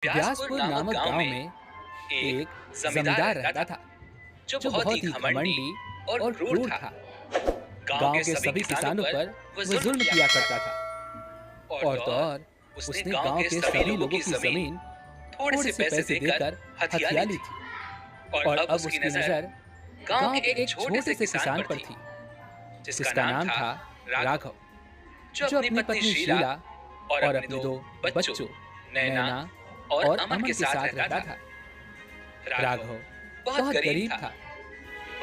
व्यासपुर नामक गांव में एक जमींदार रहता था जो बहुत ही घमंडी और क्रूर था। गांव के सभी किसानों पर वो जुल्म किया करता था। और तो और उसने गांव के सभी लोगों की जमीन थोड़े से पैसे देकर हथिया ली थी। और अब उसकी नजर गांव के एक छोटे से किसान पर थी जिसका नाम था राघव, जो अपनी पत्नी शीला और अपने दो बच्चों नैना और अमन के साथ रहता था। राघव बहुत गरीब था।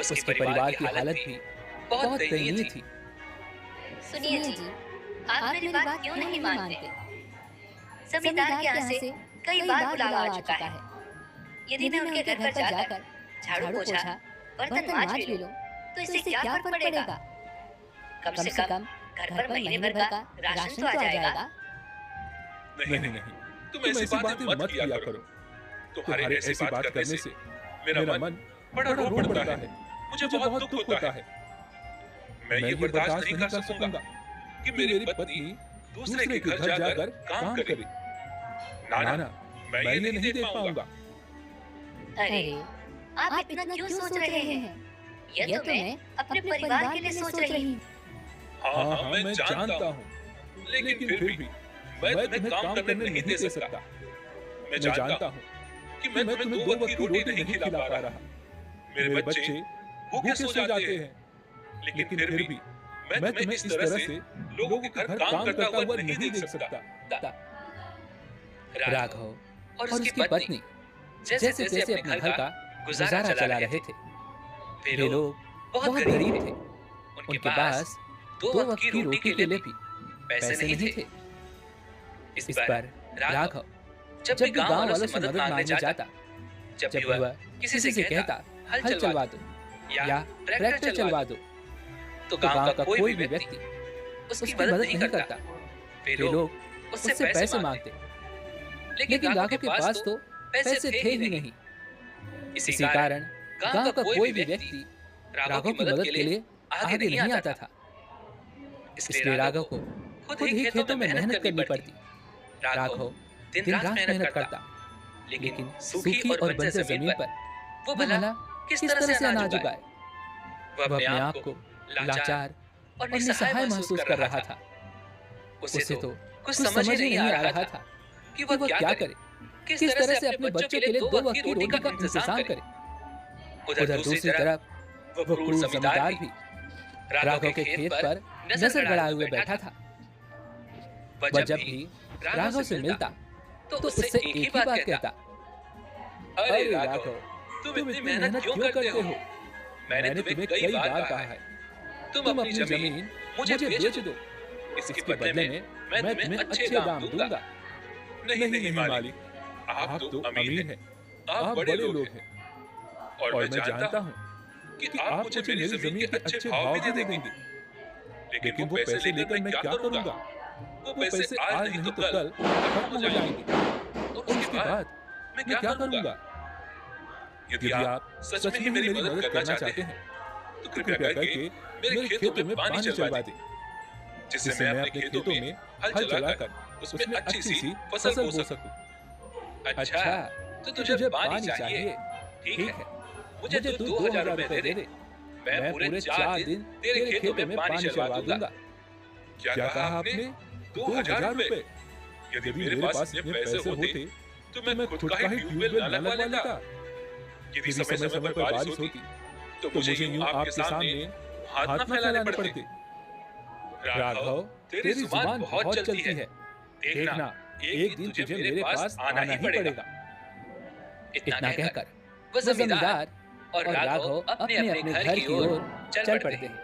उसके परिवार की हालत भी बहुत दयनीय थी। सुनिए जी, आप मेरी बात क्यों नहीं मानते? जमींदार के यहाँ से कई बार बुलावा आ चुका है। यदि मैं उनके घर पर जाकर झाड़ू पोछा बर्तन मांज भी लूं, तो इससे क्या फर्क पड़ेगा? कम से कम घर पर महीने भर का राशन तो आ जाएगा। नहीं नहीं, तुम ऐसी बातें मत किया करो। तुम्हारे ऐसी बात करने से मेरा मन बड़ा रो पड़ता है। मुझे बहुत दुख होता है। मैं ये बर्दाश्त नहीं कर सकूंगा कि मेरी पत्नी दूसरे के घर जाकर काम करे। ना ना, मैं ये नहीं देख पाऊंगा। अरे, आप इतना क्यों सोच रहे हैं? ये तो मैं अपने परिवार के लिए सोच रही हूँ। हाँ, मैं जानता हूँ, लेकिन फिर भी मैं तुम्हें काम करने नहीं दे सकता। मैं जानता हूँ कि मैं तुम्हें 2 वक्त की रोटी नहीं खिला पा रहा। मेरे बच्चे भूखे सो जाते हैं, लेकिन फिर भी मैं तुम्हें इस तरह से लोगों के घर काम करता हुआ नहीं देख सकता। राघव और उसकी पत्नी जैसे तैसे अपने घर का गुजारा चला रहे थे। वे लोग बहुत गरीब थे। उनके पास 2 वक्त की रोटी के लिए भी पैसे नहीं थे। इस पर राघव जब भी गांव वालों से मदद मांगने जाता, जब भी वह किसी से कहता हल चलवा दो या ट्रैक्टर चलवा दो, तो गांव का कोई भी व्यक्ति उसकी मदद नहीं करता। वे लोग उससे पैसे मांगते, लेकिन राघव के पास तो पैसे थे ही नहीं। इसी कारण गांव का कोई भी व्यक्ति राघव की मदद के लिए आगे नहीं आता था। इसलिए राघव को खुद ही खेतों में मेहनत करनी पड़ती। राघव दिन रात मेहनत करता, लेकिन सूखी और बंजर जमीन पर वो भला किस तरह से अनाज उगाए? वह अपने आप को लाचार और निसहाय महसूस कर रहा था। उसे तो कुछ समझ ही नहीं आ रहा था कि वह क्या करे, किस तरह से अपने बच्चों के लिए 2 वक्त की रोटी का इंतजाम करे। उधर दूसरी तरफ वो क्रूर जमींदार भी राघव के खेत पर नजर गड़ाए हुए बैठा था। वह जब भी राघव से मिलता तो उससे एक ही बात कहता, अरे राघव, तुम इतनी मेहनत क्यों करते हो? मैंने तुम्हें कई बार कहा है, तुम अपनी जमीन मुझे बेच दो। इसके बदले में मैं तुम्हें अच्छे दाम दूंगा। नहीं नहीं मालिक, आप तो अमीर हैं, आप बड़े लोग हैं, और मैं जानता हूँ कि आप मुझे मेरी जमीन के अच्छे भाव भी दे देंगे। लेकिन वो पैसे लेकर मैं क्या करूंगा? वो पैसे आज नहीं तो कल खत्म हो जाएंगे, और उसके बाद मैं क्या करूंगा? यदि आप सच में ही मेरी मदद करना चाहते हैं, तो कृपया करके मेरे खेतों में पानी चलवा दें, जिससे मैं अपने खेतों में हल चलाकर उसमें अच्छी सी फसल बो सकूं। अच्छा, तो तुझे पानी चाहिए? ठीक है, मुझे तू 2000 रुपए दे दे। मैं पूरे 4 दिन तेरे खेतों में पानी चलवा दूंगा। क्या कहा आपने? 2000 रुपए? यदि मेरे पास इतने पैसे होते तो मैं खुद का ही ट्यूबवेल न लगवा लेता। यदि समय समय पर बारिश होती तो मुझे यूं आपके सामने हाथ न फैलाने पड़ते। राघव, तेरी जुबान बहुत चलती है। देखना, एक दिन तुझे मेरे पास आना ही पड़ेगा। इतना कहकर वो जमींदार और राघव अपने अपने घर की ओर चल पड़ते हैं।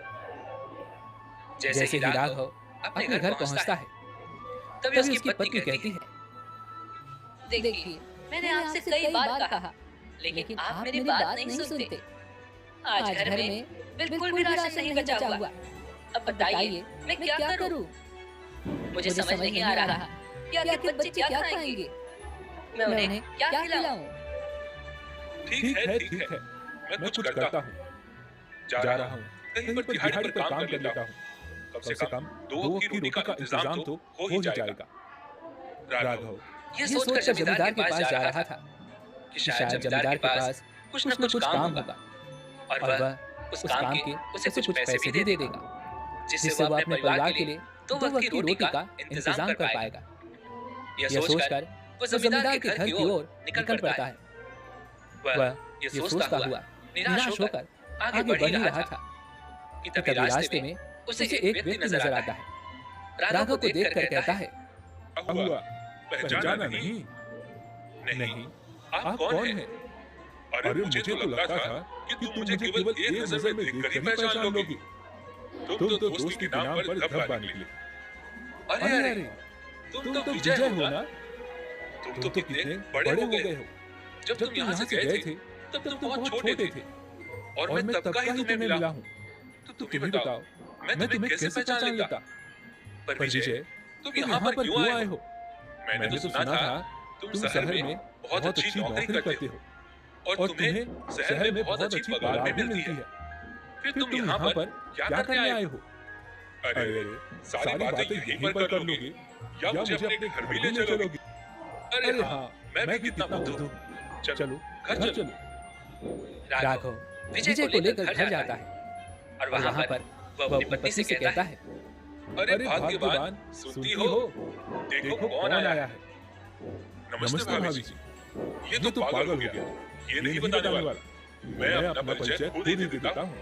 जैसे ही राघव अपने घर पहुंचता है, तभी उसकी पत्नी कहती है, देखिए, मैंने आपसे कई बार कहा, लेकिन आप मेरी बात नहीं सुनते। आज घर में बिल्कुल भी राशन नहीं बचा हुआ। अब बताइए, मैं क्या करूं? मुझे समझ नहीं आ रहा कि आखिर बच्चे क्या खाएंगे? मैं उन्हें क्या खिलाऊं? ठीक है, मैं कुछ करता हूँ। जा रहा हूँ, कहीं पर दिहाड़ी पर काम कर लेता हूँ। कम से कम 2 वक्त की रोटी का इंतजाम तो हो ही जाएगा। राघव, ये सोचकर जमींदार के पास जा रहा था कि शायद जमींदार के पास कुछ न कुछ काम होगा और वह उस काम के उसे कुछ पैसे भी दे देगा, जिससे वह अपने परिवार के लिए 2 वक्त की रोटी का इंतजाम कर पाएगा। यह सोचकर वह जमींदार के घर की ओर निकल पड़ता है। वह ये सोचता हुआ निराश होकर आगे बढ़ ही रहा था कि तभी रास्ते में उसे एक व्यक्ति नजर आता है। राघव को देखकर कहता है, हुआ पहचाना नहीं? नहीं, आप कौन हैं? अरे मुझे तो लगता था कि तुम मुझे केवल एक नजर में देखकर ही पहचान लोगी। तुम तो दोस्ती के नाम पर धब्बा निकले। अरे अरे, तुम तो विजय हो ना? तुम तो कितने बड़े हो गए हो। जब तुम यहाँ से गए थे तब तुम बहुत छोटे थे और मैं तब का ही तुम्हें मिला हूँ। तो तुम ही बताओ, मैं तुम्हें कैसे पहचान लेता? पर विजय, तुम यहाँ पर क्यों आए हो? मैंने तो सुना था तुम शहर में बहुत अच्छी नौकरी करते हो और तुम्हें शहर में बहुत अच्छी पगार भी मिलती है। फिर तुम यहाँ पर क्या करने आए हो? अरे अरे, सारी बातें यहीं पर कर लोगे या मुझे अपने घर भी ले चलोगे? अरे हाँ, मैं भी कितना बुद्धू हूँ। चलो घर चलो। राघव विजय को लेकर घर जाता है और वहाँ पर वह अपनी पत्नी से कहता है, अरे भाग्यवान, सुनती हो? देखो कौन आया है। नमस्ते भाभी जी। ये तो पागल हो गया, ये नहीं बताने वाला। मैं अपना परिचय खुद ही देता हूँ।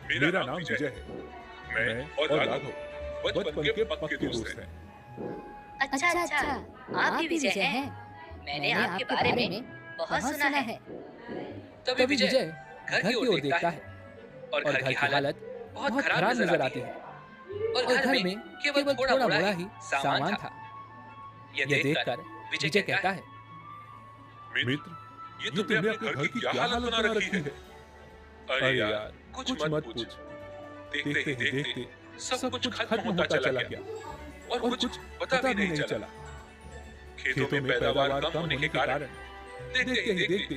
मेरा नाम विजय है। मैं और राघव बचपन के पक्के दोस्त हैं। अच्छा अच्छा, आप ही विजय हैं। मैंने आपके बारे में बहुत सुना है। तभी विजय घर की ओर देखता है और घर की हालत बहुत खराब नजर आती है और घर में केवल थोड़ा मोड़ा ही सामान था। यह देखकर विजय कहता है, मित्र, ये तुमने अपने घर की क्या हालत बना रखी है? अरे यार, कुछ मत पूछ। देखते ही देखते सब कुछ खत्म होता चला गया और कुछ पता भी नहीं चला। खेतों में पैदावार कम होने के कारण देखते ही देखते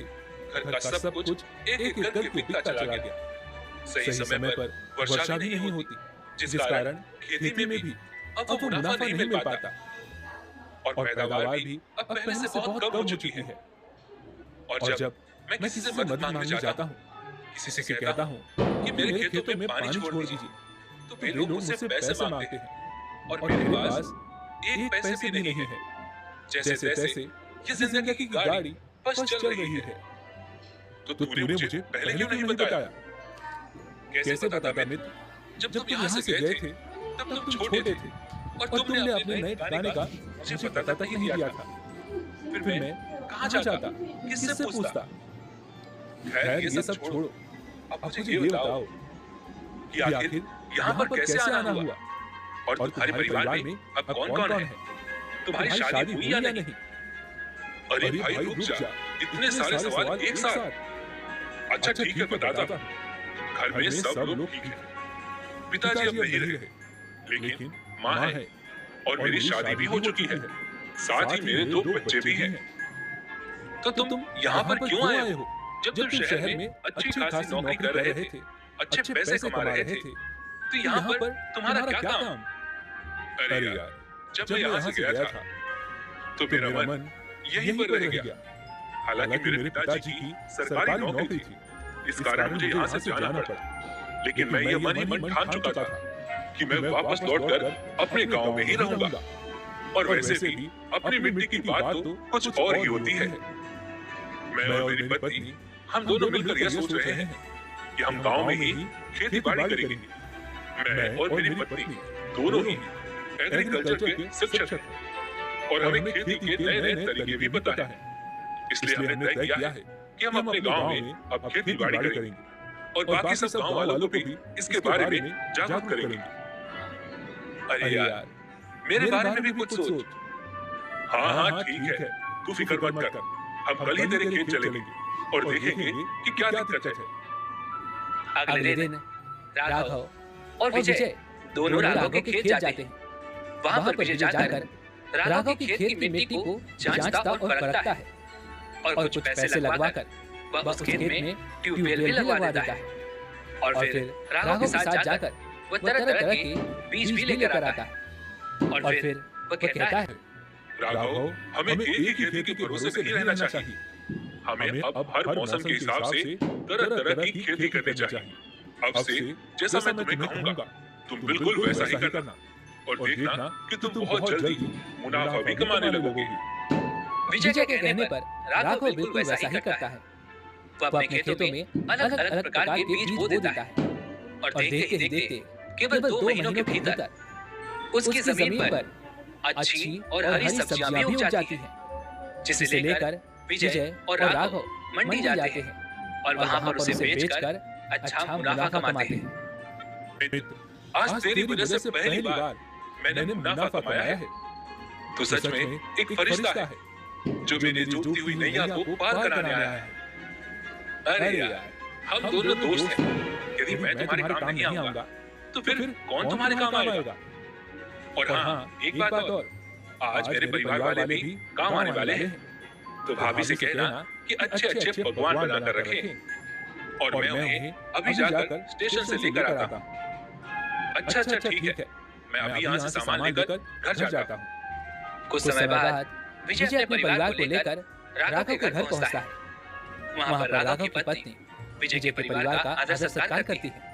घर का सब कुछ एक एक करके बिकता चला गया। सही समय पर वर्षा भी नहीं होती, जिस कारण खेती में भी अब वो मुनाफा नहीं मिल पाता और पैदावार भी अब पहले से बहुत कम हो चुकी है। और जब मैं किसी से मदद मांगने जाता हूँ, किसी से कहता हूँ कि मेरे खेतों में पानी छोड़ दीजिए, तो वे लोग मुझसे पैसे मांगते हैं और मेरे पास एक पैसे भी नहीं है। जैसे तैसे ये जिंदगी की गाड़ी बस चल रही है। तो तूने मुझे पहले क्यों नहीं बताया? कैसे बताता मित्र? जब तुम यहाँ से गए थे तब तुम छोटे थे और तुमने अपने नए ठिकाने का मुझे पता तक नहीं दिया था। फिर मैं कहाँ जाता, किससे पूछता? खैर ये सब छोड़ो, अब मुझे ये बताओ कि आखिर यहाँ पर कैसे आना हुआ और तुम्हारे परिवार में अब कौन कौन है? तुम्हारी शादी हुई या नहीं? अरे भाई रुक जा, इतने सारे सवाल एक साथ। अच्छा ठीक है, बताता हूँ। घर में सब लोग ठीक हैं। पिताजी अब नहीं रहे, लेकिन माँ है और मेरी शादी भी हो चुकी है। साथ ही मेरे 2 बच्चे भी हैं। तो तुम यहाँ पर क्यों आए हो? जब तुम शहर में अच्छी खासी नौकरी कर रहे थे, अच्छे पैसे कमा रहे थे, तो यहाँ पर तुम्हारा क्या काम? अरे यार, जब मैं यहाँ से गया था तो मेरा मन यहीं पर रह गया। हालांकि मेरे पिताजी की सरकारी नौकरी थी, इस कारण मुझे यहाँ से जाना पड़ा। लेकिन मैं ये मन ही मन ठान चुका था कि मैं वापस लौटकर अपने गांव में ही रहूंगा। और वैसे भी अपनी मिट्टी की बात तो कुछ और ही होती है। मैं और मेरी पत्नी हम दोनों मिलकर यह सोच रहे हैं कि हम गांव में ही खेती बाड़ी करेंगे। मैं और मेरी पत्नी दोनों ही एग्रीकल्चर के शिक्षक हैं और हमें खेती के नए नए तरीके भी पता है। इसलिए हमने तय किया है कि हम अपने गांव में अब खेती बाड़ी करेंगे और बाकी सब गांव वालों को भी इसके बारे में जागरूक करेंगे। अरे यार, मेरे बारे में भी कुछ सोच। हाँ हाँ ठीक है, तू फिक्र मत कर। हम कल ही तेरे खेत चलेंगे और देखेंगे कि क्या दिक्कत है। अगले दिन राघव और विजय दोनों राघव के खेत जाते हैं। वहां पर विजय जाकर राघव की खेत की मिट्टी को जांचता और परखता है और कुछ पैसे लगवाकर वह उस खेत में ट्यूबवेल भी लगवा देता है। और फिर राघव के साथ जाकर वह तरह तरह के बीज भी लेकर आता है और फिर वह कहता है, राघव, हमें एक ही खेती के भरोसे नहीं रहना चाहिए। हमें अब हर मौसम के हिसाब से तरह तरह की खेती करनी चाहिए। अब से जैसा मैं तुम्हें कहूंगा, तुम बिल्कुल वैसा ही करना, और देखना कि तुम बहुत जल्दी मुनाफा भी कमाने लगोगे। विजय के कहने पर राघव बिल्कुल वैसा ही करता है। वो अपने खेतों में अलग अलग प्रकार के बीज बो देता है, और देखते ही देखते केवल 2 महीनों के भीतर उसकी जमीन पर अच्छी और हरी सब्जियां भी उग जाती हैं, जिसे लेकर विजय और राघव मंडी जाते हैं और वहां पर उसे बेचकर अच्छा मुनाफा कमाते हैं। आज तेरी वजह से पहली बार मैंने मुनाफा कमाया है। तो सच में एक फरिश्ता है जो मेरी डूबती हुई नैया को पार कराने आया है। अरे यार, हम दोनों दोस्त हैं। यदि मैं तुम्हारे काम नहीं आऊंगा तो फिर कौन तुम्हारे काम आएगा? और हाँ, एक बात और, आज मेरे परिवार वाले भी काम आने वाले हैं। तो भाभी से कहना कि अच्छे अच्छे पकवान बनाकर रखें, और मैं उन्हें अभी जाकर स्टेशन से लेकर आता हूँ। अच्छा अच्छा, ठीक है, मैं अभी यहाँ से सामान लेकर घर जाता हूँ। कुछ समय बाद विजय अपने परिवार को लेकर राघव के घर पहुँचता है। वहाँ पर राघव की पत्नी विजय के परिवार का आदर सत्कार करती है,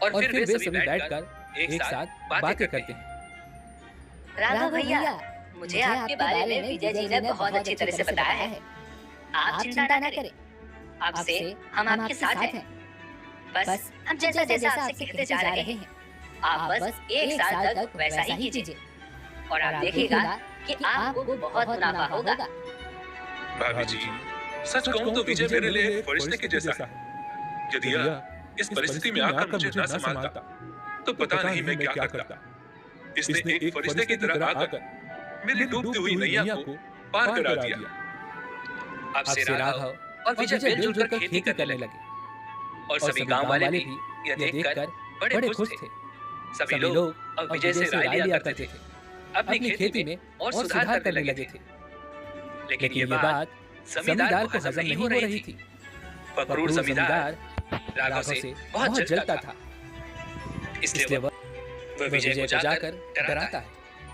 और फिर वे सभी बैठकर एक साथ बातें करते हैं। राघव भैया, मुझे आपके बारे में विजय जी ने बहुत अच्छी तरह से बताया है। आप चिंता न करें, अब से हम आपके साथ हैं। बस हम जैसा जैसा आपसे कहते जा रहे हैं, आप बस 1 साल तक वैसा ही कीजिए, और आप देखिएगा कि आपको बहुत मुनाफा होगा। भाभी जी, सच कहूं तो विजय मेरे लिए एक फरिश्ते के जैसा है। यदि यह इस परिस्थिति में आकर मुझे न संभालता तो पता नहीं मैं क्या करता। इसने एक फरिश्ते की तरह आकर मेरी डूबती हुई नैया को पार करा दिया। अब से राघव और विजय मिलजुल कर खेती करने लगे, और सभी गांव वाले भी यह देखकर बड़े खुश थे। सभी लोग अब विजय से राय लिया करते थे, अपनी खेती में और सुधार करने लगे थे। लेकिन ये बात जमींदार को हजम नहीं हो रही थी। क्रूर जमींदार राघव से बहुत जलता था, इसलिए वह विजय को जाकर डराता है,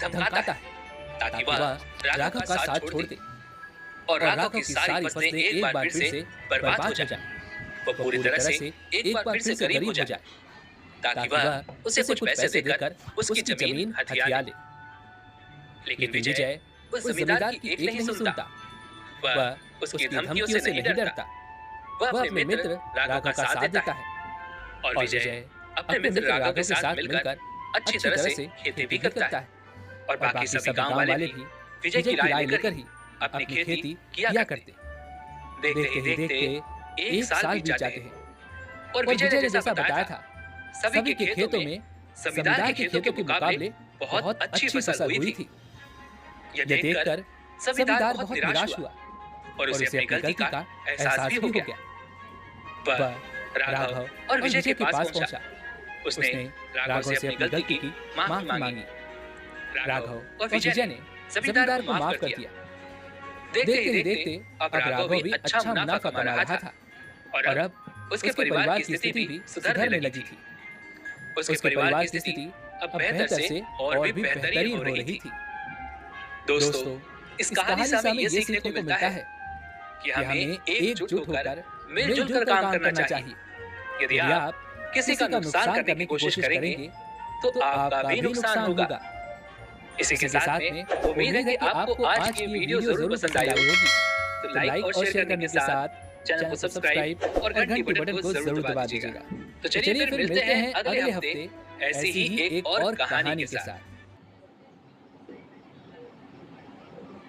धमकाता है, ताकि वह राघव का साथ छोड़ दे और राघव की सारी फसलें एक बार फिर से बर्बाद हो जाए। वह पूरी तरह से एक बार फिर से गरीब हो जाए, ताकि वह उसे कुछ पैसे देकर उसकी जमीन हथिया ले। लेकिन विजय उस जमींदार की एक नहीं सुनता। वह उसकी धमकियों से नहीं डरता। वह अपने मित्र राघव का साथ देता है, और विजय अपने मित्र राघव के साथ मिलकर अच्छी तरह से खेती भी करता है, और बाकी सभी गांव वाले भी विजय की राय लेकर ही अपनी खेती किया करते। देखते ही देखते 1 साल बीत जाते हैं, और विजय ने जैसा बताया था, सभी के खेतों में जमींदार के खेतों के मुकाबले बहुत अच्छी फसल हुई थी। यह देखकर जमींदार बहुत निराश हुआ, और उसे अपनी गलती का एहसास भी हो गया। वह राघव और विजय के पास पहुंचा। उसने राघव से अपनी गलती की माफी मांगी। राघव और विजय ने जमींदार को माफ कर दिया। देखते ही देखते अब राघव भी अच्छा मुनाफा कमा रहा था, और अब उसके परिवार की स्थिति भी सुधरने लगी थी। उसके परिवार की स्थिति अब बेहतर से और भी बेहतरीन हो रही थी। दोस्तों, इस कहानी से हमें ये सीखने को मिलता है कि हमें एकजुट होकर मिलजुल कर काम करना चाहिए। यदि आप किसी का नुकसान करने की कोशिश करेंगे तो आपका भी नुकसान होगा। इसी के साथ में उम्मीद है कि आपको आज की वीडियो जरूर पसंद आई होगी। तो लाइक और शेयर करने के साथ चैनल को सब्सक्राइब और घंटी बटन को जरूर दबा दीजिएगा। तो चलिए फिर मिलते हैं अगले हफ्ते ऐसी ही एक और कहानी के साथ।